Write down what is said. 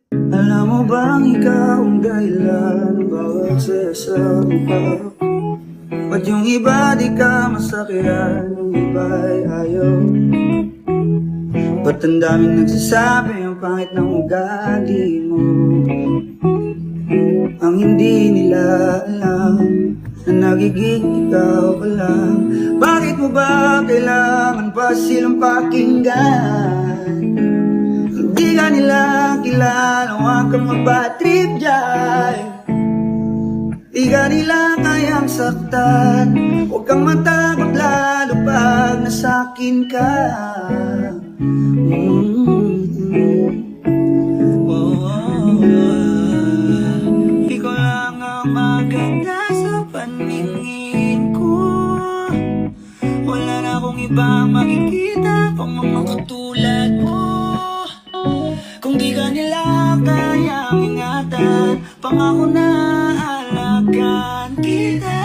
Alam mo bang ikaw ang dahilan ng bawat saya sa mukha ko? Ba't yung iba di ka masakyan, yung iba'y ayaw? Ba't ang daming nagsasabi ang pangit ng ugali mo? Ang hindi nila alam na nagiging ikaw ka lang. Bakit mo ba kailangan pa silang pakinggan? Hindi ka nila kilala, huwag kang mag-bad trip dyan. Di ka nila kayang saktan, huwag kang matakot lalo pag nasakin ka. Ikaw lang ang maganda sa paningin ko. Wala na akong ibang makikita pang mga katulad mo. Kung di ka nila kayang ingatan, pangako na alagaan kita.